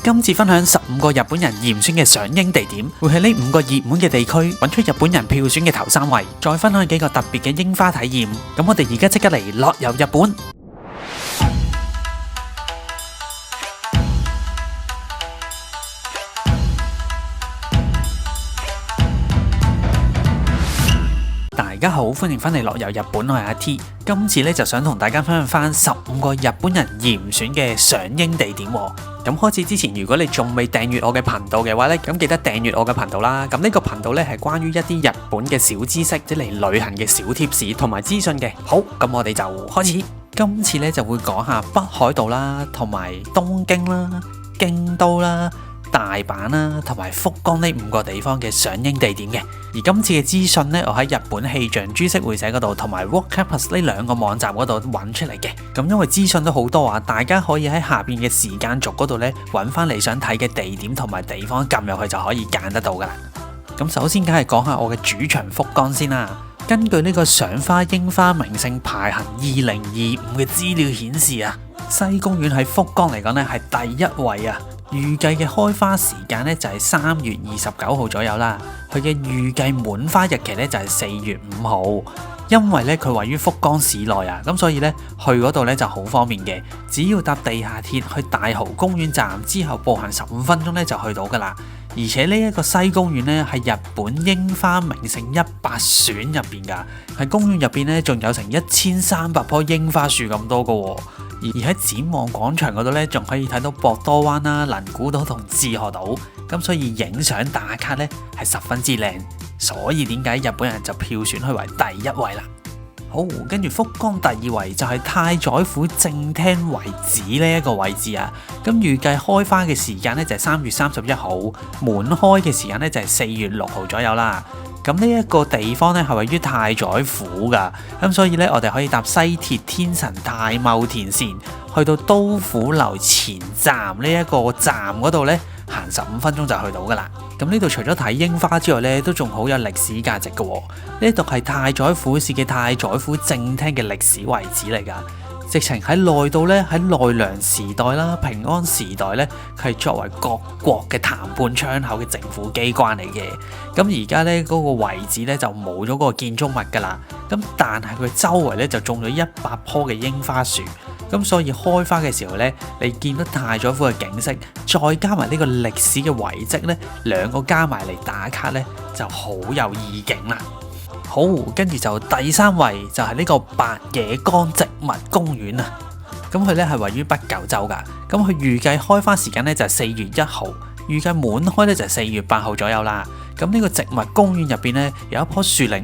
今次分享15個日本人嚴選嘅賞櫻地點，會喺呢5個熱門嘅地區揾出日本人票選嘅頭3位，再分享幾個特別嘅櫻花體驗。咁我哋而家即刻嚟樂遊日本。大家好，歡迎翻嚟樂遊日本，我係阿 T。今次咧就想同大家分享翻15個日本人嚴選嘅賞櫻地點。咁開始之前，如果你仲未訂閱我嘅頻道嘅話咧，咁記得訂閱我嘅頻道啦。咁呢個頻道咧係關於一啲日本嘅小知識，即係嚟旅行嘅小貼士同埋資訊嘅。好，咁我哋就開始。今次咧就會講下北海道啦，同埋東京啦、京都啦、大阪啦，同埋福岡呢5個地方嘅賞櫻地點嘅。而今次嘅資訊呢，我喺日本氣象株式會社嗰度同埋 Worldcampus 呢2個網站嗰度揾出嚟嘅。咁因為資訊都好多啊，大家可以喺下邊嘅時間軸嗰度呢揾翻你想睇嘅地點同埋地方，撳入去就可以揀得到噶啦。咁首先梗係講下我嘅主場福岡先啦。根據呢個賞花櫻花名勝排行2025嘅資料顯示啊，西公園喺福岡嚟講呢係第1位啊。預計嘅開花時間呢就係3月29號左右啦，佢嘅預計滿花日期呢就係4月5號。因為呢佢位於福岡市內啊，咁所以呢去嗰度呢就好方便嘅，只要搭地下鐵去大蠔公園站之後步行15分鐘呢就去到噶啦。而且呢一個西公園呢係日本櫻花名勝100選入邊噶，喺公園入邊呢仲有成1300棵櫻花樹咁多噶喎。而喺展望廣場嗰度呢，仲可以睇到博多灣啦、能古島同志賀島，咁所以影相打卡呢係十分之靚，所以點解日本人就票選佢為第1位啦。好，跟住福岡第2位就係太宰府正廳遺址呢一個位置啊，咁預計開花嘅時間呢就係3月31號，滿開嘅時間呢就係4月6號左右啦。咁呢一個地方咧係位於太宰府噶，咁所以咧我哋可以搭西鐵天神大茂田線去到都府樓前站呢一個站嗰度咧，行15分鐘就去到噶啦。咁呢度除咗睇櫻花之外咧，都仲好有歷史價值噶。呢度係太宰府市嘅太宰府正廳嘅歷史遺址嚟噶。直情喺內度咧，喺奈良時代啦、平安時代咧，佢係作為各國嘅談判窗口嘅政府機關嚟嘅。咁而家咧嗰個遺址咧就冇咗嗰個建築物噶啦。咁但係佢周圍咧就種咗100棵嘅櫻花樹。咁所以開花嘅時候咧，你見到太宰府嘅景色，再加埋呢個歷史嘅遺跡咧，2個加埋嚟打卡咧，就好有意境啦。好，跟住就第3位就係呢個白野江植物公園啊。咁佢咧係位於北九州噶。咁佢預計開花時間咧就係4月1號，預計滿開咧就係4月8號左右啦。咁呢個植物公園入邊咧有一棵樹齡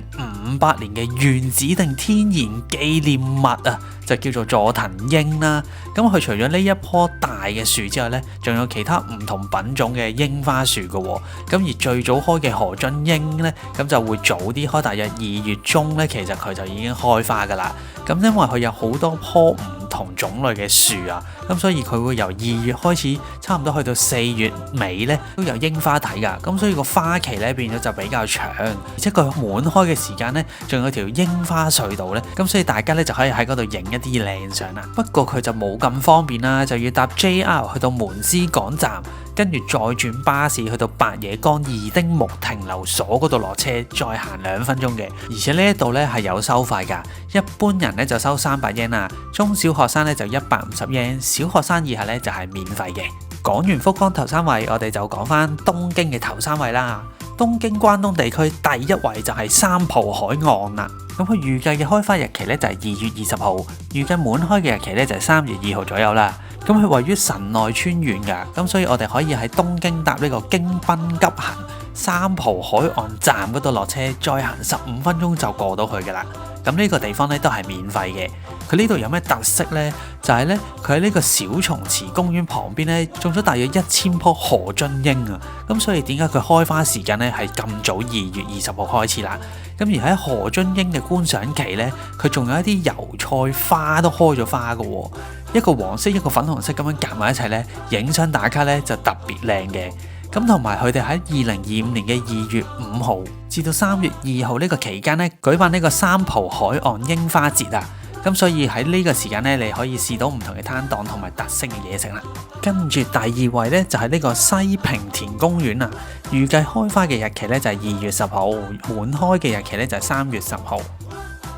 500年嘅原指定天然紀念物啊，就叫做佐藤櫻啦。咁佢除咗呢一棵大嘅樹之外咧，仲有其他唔同品種嘅櫻花樹噶。咁而最早開嘅河津櫻咧，咁就會早啲開，大約2月中咧，其實佢就已經開花噶啦。咁因為佢有好多棵唔同種類嘅樹啊，咁所以佢會由2月開始，差唔多去到4月尾咧都有櫻花睇噶。咁所以個花期咧變咗就比較長，而且佢滿開嘅時間咧仲有條櫻花隧道咧，咁所以大家咧就可以喺嗰度影一啲靚相啦。不過佢就冇咁方便啦，就要搭 JR 去到門司港站，跟住再轉巴士去到白野江二丁目停留所嗰度落車，再行2分鐘嘅。而且呢一度咧係有收費㗎，一般人咧就收300yen啦，中小學生咧就150yen，小學生以下咧就係免費嘅。講完福岡頭3位，我哋就講翻東京嘅頭3位啦。東京關東地區第1位就係三浦海岸啦。咁佢預計嘅開花日期咧就係2月20號，預計滿開嘅日期咧就係3月2號左右啦。咁佢位於神奈川縣㗎，咁所以我哋可以喺東京搭呢個京濱急行三浦海岸站嗰度落車，再行15分鐘就過到去㗎啦。咁呢個地方咧都係免費嘅。佢呢度有咩特色呢？就係咧，佢喺呢個小松池公園旁邊咧種咗大約1000棵河津櫻啊。咁所以點解佢開花時間咧係咁早2月20號開始啦？咁而喺河津櫻嘅觀賞期咧，佢仲有一啲油菜花都開咗花㗎喎。一個黃色一個粉紅色咁樣夾埋一齊咧，影相打卡咧就特別靚嘅。咁同埋佢哋喺2025年嘅2月5號至到3月2號呢個期間咧，舉辦呢個三浦海岸櫻花節啊。咁所以喺呢個時間呢，你可以試到唔同嘅攤檔同埋特色嘅嘢食啦。跟住第二位呢，就係呢個西平田公園啊，預計開花嘅日期呢，就係2月10號，滿開嘅日期呢，就係3月10號。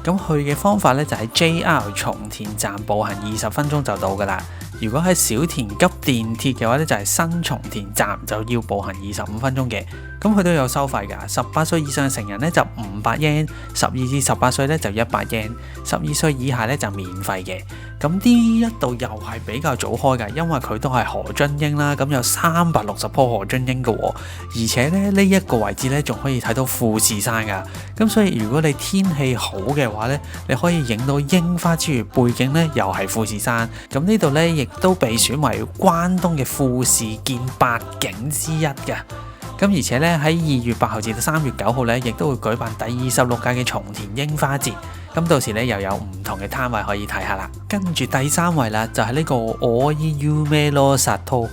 咁去嘅方法呢，就喺 JR 松田站步行20分鐘就到噶啦。如果喺小田急電鐵嘅話呢，就係新松田站就要步行25分鐘嘅。咁佢都有收費㗎，18歲以上嘅成人呢就500 yen， 12至18歲呢就100 yen， 12歲以下呢就免費嘅。咁呢一度又係比較早開㗎，因為佢都係河津櫻啦，咁有360棵河津櫻嘅喎，而且咧呢一個位置呢仲可以睇到富士山㗎。咁所以如果你天氣好嘅話呢，你可以影到櫻花之餘，背景呢又係富士山。咁呢度呢亦都被選為關東嘅富士見8景之一㗎。咁而且咧喺2月8號至到3月9號咧，亦都會舉辦第26屆嘅松田櫻花節。咁到時咧又有唔同嘅攤位可以睇下啦。跟住第3位啦，就係呢個 Oiyume no Sato。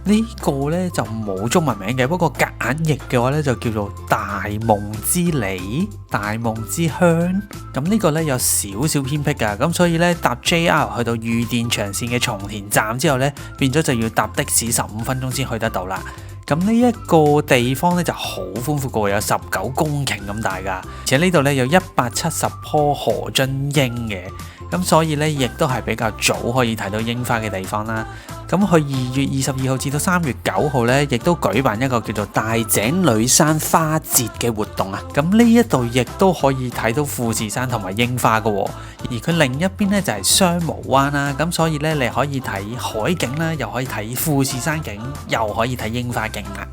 呢個咧就冇中文名嘅，不過夾硬譯嘅話咧就叫做大夢之里、大夢之鄉。咁呢個咧有少少偏僻㗎，咁所以咧搭 JR 去到御殿場線嘅松田站之後咧，變咗就要搭的士15分鐘先去得到啦。咁呢一個地方咧就好寬闊嘅，有19公頃咁大㗎，而且呢度咧有170棵河津櫻嘅，咁所以咧亦都係比較早可以睇到櫻花嘅地方啦。咁去2月22號至到3月9號咧，亦都舉辦一個叫做大井女山花節嘅活動啊。咁呢一度亦都可以睇到富士山同埋櫻花嘅喎，而佢另一邊咧就係雙毛灣啦。咁所以咧你可以睇海景啦，又可以睇富士山景，又可以睇櫻花景啦。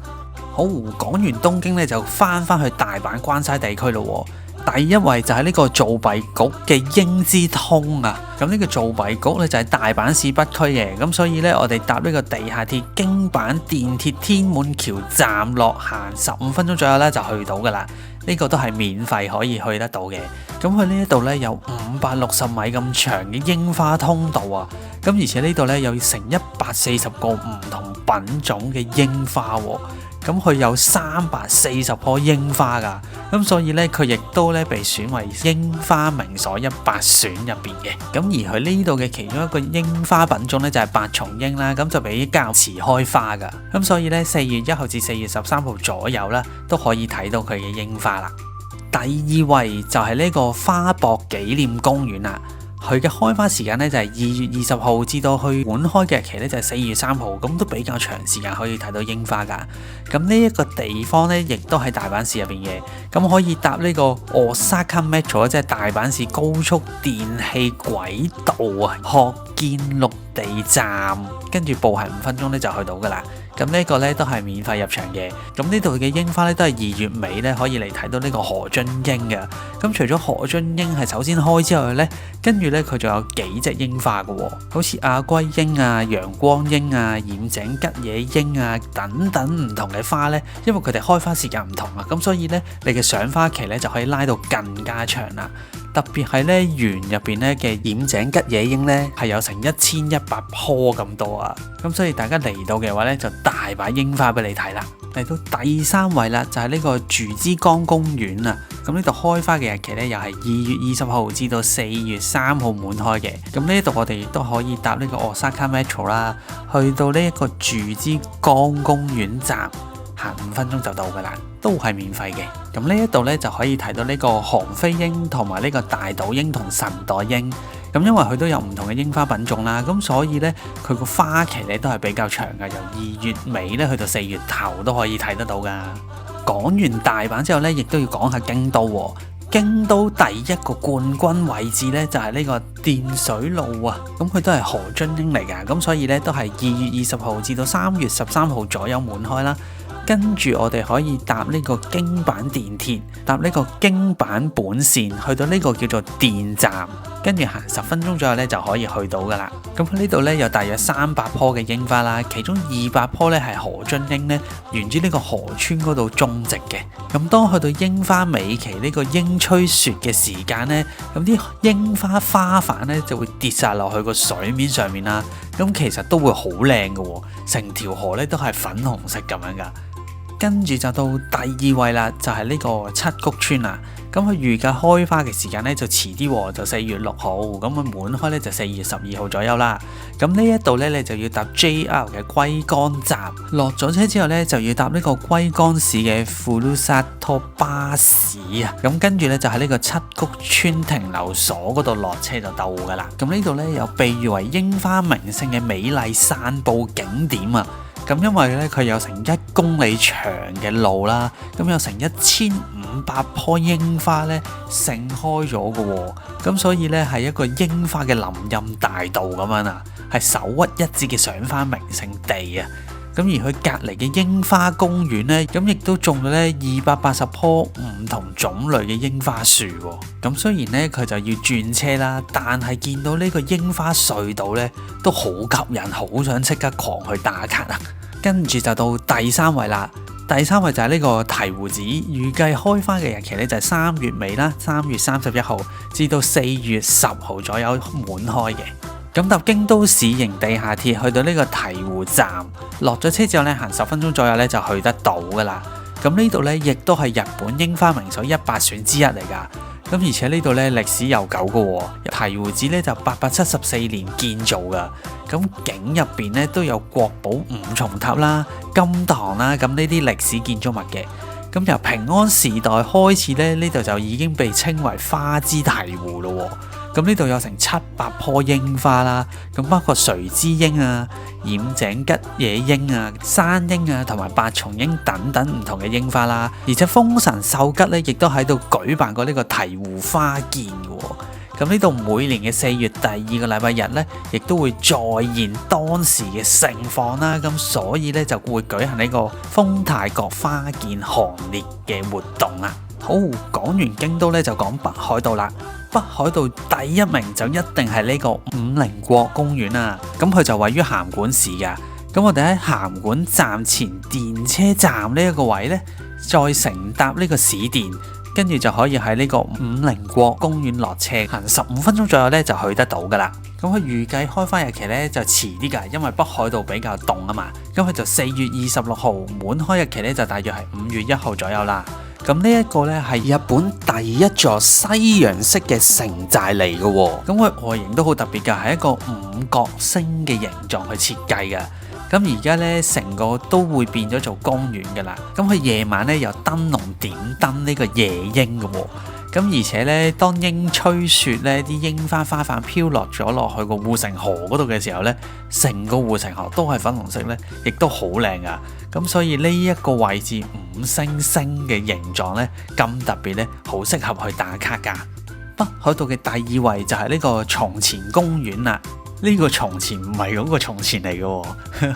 好，講完東京咧，就翻去大阪關西地區咯。第一位就係呢個造幣局嘅櫻之通啊！咁呢個造幣局咧就係大阪市北區嘅，咁所以咧我哋搭呢個地下鐵京阪電鐵天滿橋站落行15分鐘左右咧就去到噶啦。呢個都係免費可以去得到嘅。咁佢呢一度咧有560米咁長嘅櫻花通道啊！咁而且呢度咧有成140個唔同品種嘅櫻花喎。咁佢有340棵櫻花㗎，咁所以咧佢亦都咧被選為櫻花名所100選入邊嘅。咁而佢呢度嘅其中一個櫻花品種咧就係白松櫻啦，咁就比較遲開花㗎。咁所以咧4月1號至4月13號左右啦，都可以睇到佢嘅櫻花啦。第2位就係呢個花博紀念公園啦。佢嘅開花時間咧就係2月20號至到去滿開嘅日期咧就係4月3號，咁都比較長時間可以睇到櫻花㗎。咁呢一個地方咧亦都喺大阪市入邊嘅，咁可以搭呢個 Osaka Metro 即係大阪市高速電氣軌道啊，學建綠地站，跟住步行5分鐘咧就去到㗎啦。咁呢個咧都係免費入場嘅。咁呢度嘅櫻花咧都係2月尾咧可以嚟睇到呢個河津櫻嘅。咁除咗河津櫻係首先開之外咧，跟住咧佢仲有幾隻櫻花嘅喎，好似亞龜櫻啊、陽光櫻啊、染井吉野櫻啊等等唔同嘅花咧，因為佢哋開花時間唔同啊，咁所以咧你嘅賞花期咧就可以拉到更加長啦。特別係咧園入邊咧嘅染井吉野櫻咧係有成1100棵咁多啊，咁所以大家嚟到嘅話咧就大把櫻花俾你睇啦。嚟到第3位啦，就係呢個柱之江公園啊。咁呢度開花嘅日期咧又係2月20號至到4月3號滿開嘅。咁呢度我哋亦都可以搭呢個 Osaka Metro 啦，去到呢一個柱之江公園站，行5分鐘就到噶啦，都係免費嘅。咁呢一度咧就可以睇到呢個韓非櫻同埋呢個大島櫻同神代櫻。咁因為佢都有唔同嘅櫻花品種啦，咁所以咧佢個花期咧都係比較長嘅，由2月尾咧去到4月頭都可以睇得到噶。講完大阪之後咧，亦都要講下京都喎。京都第一個冠軍位置咧就係呢個電水路啊，咁佢都係河津櫻嚟㗎，咁所以咧都係2月20號至到3月13號左右滿開啦。跟住我哋可以搭呢個京阪電鐵，搭呢個京阪本線去到呢個叫做電站，跟住行10分鐘左右咧就可以去到噶啦。咁喺呢度咧有大約300棵嘅櫻花啦，其中200棵咧係河津櫻咧，沿住呢個河川嗰度種植嘅。咁當去到櫻花尾期呢個櫻吹雪嘅時間咧，咁啲櫻花花瓣咧就會跌晒落去個水面上面啦。咁其實都會好靚嘅喎，成條河咧都係粉紅色咁樣噶。跟住就到第二位啦，就係呢個七谷村啦。咁佢預計開花嘅時間咧就遲啲，就4月6號。咁佢滿開咧就4月12號左右啦。咁呢一度咧你就要搭 JR 嘅龜岡站，落咗車之後咧就要搭呢個龜岡市嘅ふるさと巴士啊。咁跟住咧就喺呢個七谷村停留所嗰度落車就到噶啦。咁呢度咧有被譽為櫻花名勝嘅美麗散步景點啊。咁因為咧佢有成1公里長嘅路啦，咁有成1500棵櫻花咧盛開咗嘅，咁所以咧係一個櫻花嘅林蔭大道咁樣啊，係首屈一指嘅賞花名勝地啊。咁而佢隔離嘅櫻花公園咧，咁亦都種咗咧280棵唔同種類嘅櫻花樹。咁雖然咧佢就要轉車啦，但係見到呢個櫻花隧道咧都好吸引，好想即刻狂去打卡啊！跟住就到第三位啦，第三位就係呢個醍醐寺，預計開花嘅日期咧就係3月尾啦，3月31號至到4月10號左右滿開嘅。咁搭京都市營地下鐵去到呢個醍醐站，落咗車之後咧行10分鐘左右咧就去得到噶啦。咁呢度咧亦都係日本櫻花名所100選之一嚟噶。咁而且呢度咧歷史悠久嘅喎，醍醐寺咧就874年建造噶。咁境入邊咧都有國寶5重塔啦、金堂啦，咁呢啲歷史建築物嘅。咁由平安時代開始咧，呢度就已經被稱為花之醍醐咯。咁呢度有成700棵櫻花啦，咁包括垂枝櫻啊、染井吉野櫻啊、山櫻啊同埋白松櫻等等唔同嘅櫻花啦。而且豐臣秀吉咧亦都喺度舉辦過呢個醍醐花見嘅。咁呢度每年嘅4月第2個禮拜日咧，亦都會再現當時嘅盛況啦。咁所以咧就會舉行呢個豐太閣花見行列嘅活動啦。好，講完京都咧就講北海道啦。北海道第一名就一定係呢個五稜郭公園啊。咁佢就位於函館市噶。咁我哋喺函館站前電車站呢一個位咧，再乘搭呢個市電，跟住就可以喺呢個五稜郭公園落車，行15分鐘左右咧就去得到噶啦。咁佢預計開花日期咧就遲啲噶，因為北海道比較凍啊嘛。咁佢就4月26號，滿開日期咧就大約係5月1號左右啦。咁呢一個咧係日本第一座西洋式嘅城寨嚟嘅喎。咁佢外形都好特別㗎，係一個5角星嘅形狀去設計嘅。咁而家咧成個都會變咗做公園㗎啦。咁佢夜晚咧有燈籠點燈呢個夜櫻嘅喎。咁而且咧，當櫻吹雪咧，啲櫻花花瓣飄落咗落去個護城河嗰度嘅時候咧，成個護城河都係粉紅色咧，亦都好靚噶。咁所以呢一個位置5星星嘅形狀咧，咁特別咧，好適合去打卡噶。北海道嘅第2位就係呢個松前公園啦。呢個松前唔係嗰個從前嚟嘅喎。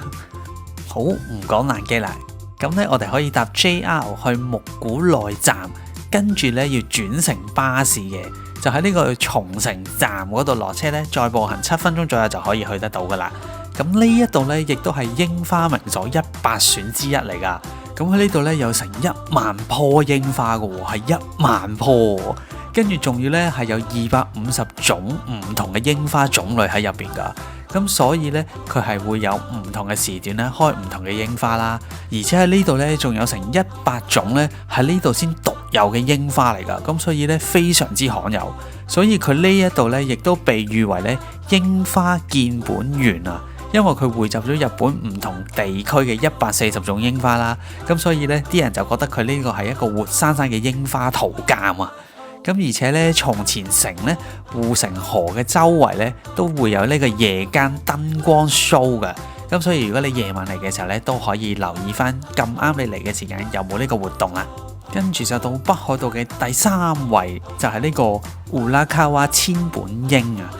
好，唔講爛機啦。咁咧，我哋可以搭 JR 去目古內站。跟住咧要轉乘巴士嘅，就喺呢個松城站嗰度落車咧，再步行7分鐘左右就可以去得到噶啦。咁呢一度咧，亦都係櫻花名所100選之一嚟噶。咁喺呢度咧有成1萬棵櫻花嘅喎，係1萬棵。跟住仲要咧係有250種唔同嘅櫻花種類喺入邊噶。咁所以咧佢係會有唔同嘅時段咧開唔同嘅櫻花啦。而且喺呢度咧仲有成100種咧喺呢度先獨有嘅櫻花嚟噶。咁所以咧非常之罕有。所以佢呢一度咧亦都被譽為咧櫻花見本園啊。因為佢匯集咗日本唔同地區嘅140種櫻花啦。咁所以咧啲人就覺得佢呢個係一個活生生嘅櫻花圖鑑啊。咁而且咧，松前城咧護城河嘅周圍咧都會有呢個夜間燈光 show 嘅。咁所以如果你夜晚嚟嘅時候咧，都可以留意翻咁啱你嚟嘅時間有冇呢個活動啦。跟住就到北海道嘅第3位就係呢個烏拉卡哇千本櫻啊。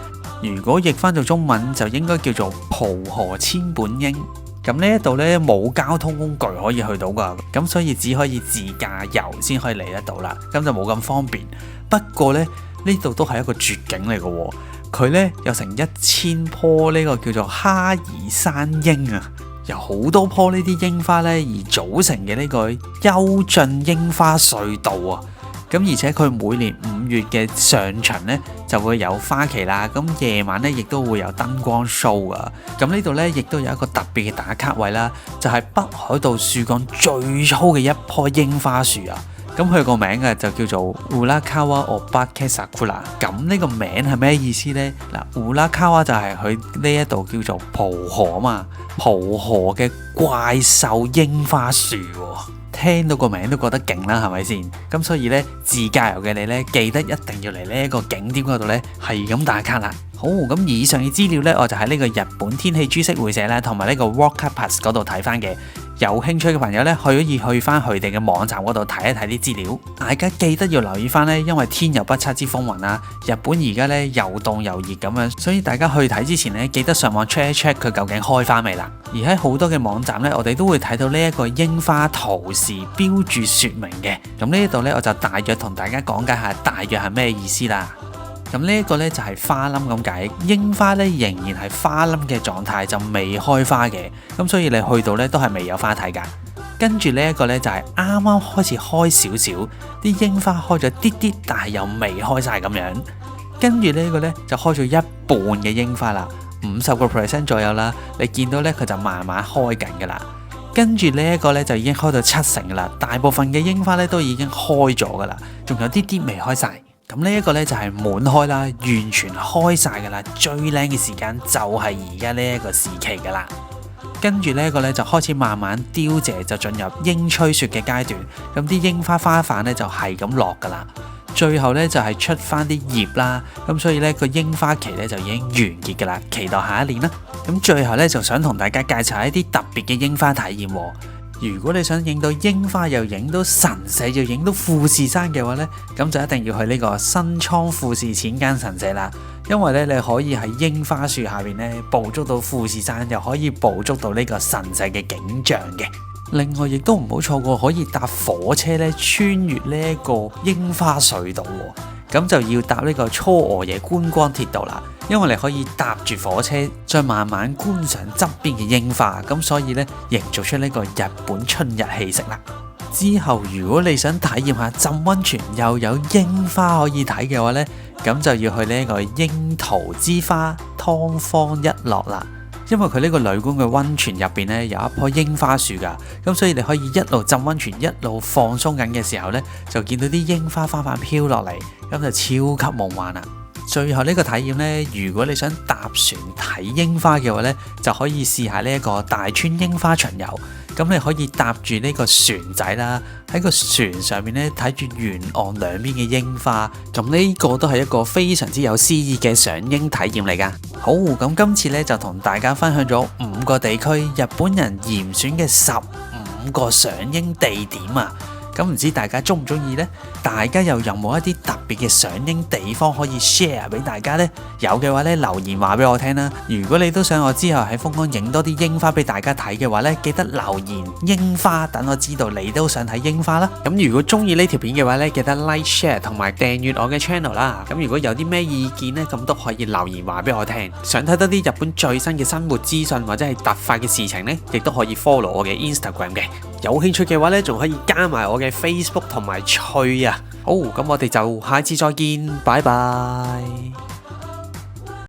如果譯翻做中文就應該叫做蒲河千本櫻。咁呢一度咧冇交通工具可以去到噶，咁所以只可以自駕遊先可以嚟得到啦，咁就冇咁方便。不過咧呢度都係一個絕景嚟嘅喎，佢咧有成1000棵呢個叫做哈爾山櫻啊，有好多棵呢啲櫻花咧而組成嘅呢個幽進櫻花隧道啊。咁咁而且佢每年5月嘅上旬呢就會有花期啦，咁夜晚呢亦都會有燈光 show 噶。咁呢度呢亦都有一個特別嘅打卡位啦，就係北海道樹幹最粗嘅一棵櫻花樹啊！咁佢個名嘅就叫做Urakawa Obake Sakura。咁呢個名係咩意思呢？嗱，Urakawa就係佢呢一度叫做蒲河嘛，蒲河嘅怪獸櫻花樹喎。聽到個名都覺得勁啦，係咪先？咁所以呢，自駕遊嘅你呢，記得一定要嚟呢一個景點嗰度呢，係咁打卡啦。好，咁以上嘅資料呢，我就喺呢個日本天氣株式會社啦，同埋呢個 Walkerpass 嗰度睇翻嘅。有興趣嘅朋友呢，可以去翻佢哋嘅網站嗰度睇一睇啲資料。大家記得要留意翻呢，因為天有不測之風雲啦，日本而家呢又凍又熱咁樣，所以大家去睇之前呢，記得上網 check 一 check 佢究竟開翻未啦。而喺好多嘅網站呢，我哋都會睇到呢一個櫻花圖示標注説明嘅。咁呢一度呢，我就大約同大家講解下大約係咩意思啦。咁呢一個呢就係花冧咁解，櫻花呢仍然係花冧嘅狀態，就未開花嘅，咁所以你去到呢都係未有花睇㗎。跟住呢一個呢就係啱啱開始開少少，啲櫻花開咗啲啲，但係又未開晒咁樣。跟住呢個呢就開咗一半嘅櫻花啦，50% 左右啦，你見到呢佢就慢慢開緊㗎啦。跟住呢一個呢就已經開到70%㗎啦，大部分嘅櫻花呢都已經開咗㗎啦，仲有啲啲未開晒。咁呢一個呢就係滿開啦，完全開晒噶啦，最靚嘅時間就係而家呢一個時期噶啦。跟住呢一個呢就開始慢慢凋謝，就進入櫻吹雪嘅階段。咁啲櫻花花瓣呢就係咁落噶啦，最後呢就係出翻啲葉啦。咁所以呢個櫻花期呢就已經完結噶啦，期待下一年啦。咁最後呢就想同大家介紹一啲特別嘅櫻花體驗喎。如果你想影到櫻花又影到神社又影到富士山嘅話呢，咁就一定要去呢個新倉富士淺間神社啦。因為呢，你可以喺櫻花樹下邊呢捕捉到富士山，又可以捕捉到呢個神社嘅景象嘅。另外亦都唔好錯過可以搭火車呢穿越呢一個櫻花隧道喎。咁就要搭呢個初峨野觀光鐵道啦。因為你可以搭住火車，再慢慢觀賞側邊嘅櫻花，咁所以呢，營造出呢個日本春日氣息啦。之後如果你想體驗下浸溫泉又有櫻花可以睇嘅話呢，咁就要去呢個櫻桃之花湯芳一樂啦。因為佢呢個旅館嘅溫泉入邊呢，有一棵櫻花樹噶，咁所以你可以一路浸溫泉一路放鬆緊嘅時候呢，就見到啲櫻花花瓣飄落嚟，咁就超級夢幻啦。最後呢個體驗呢，如果你想搭船睇櫻花嘅話呢，就可以試下呢一個大川櫻花巡遊。咁你可以搭住呢個船仔啦，喺個船上面呢睇住沿岸兩邊嘅櫻花。咁呢個都係一個非常之有詩意嘅賞櫻體驗嚟噶。好，咁今次呢就同大家分享咗5個地區日本人嚴選嘅15個賞櫻地點啊。咁唔知大家中唔中意呢？大家又有冇一啲特別嘅賞櫻地方可以 share 俾大家呢？有嘅話呢，留言話俾我聽啦。如果你都想我之後喺豐岡影多啲櫻花俾大家睇嘅話呢，記得留言櫻花，等我知道你都想睇櫻花啦。咁如果中意呢條片嘅話呢，記得 like share 同埋訂閱我嘅 channel 啦。咁如果有啲咩意見呢，咁都可以留言話俾我聽。想睇多啲日本最新嘅生活資訊或者係突發嘅事情呢，亦都可以 follow 我嘅 Instagram 嘅。有興趣嘅話呢，仲可以加埋我嘅 Facebook 同埋趣啊。好，咁我哋就下次再見，拜拜。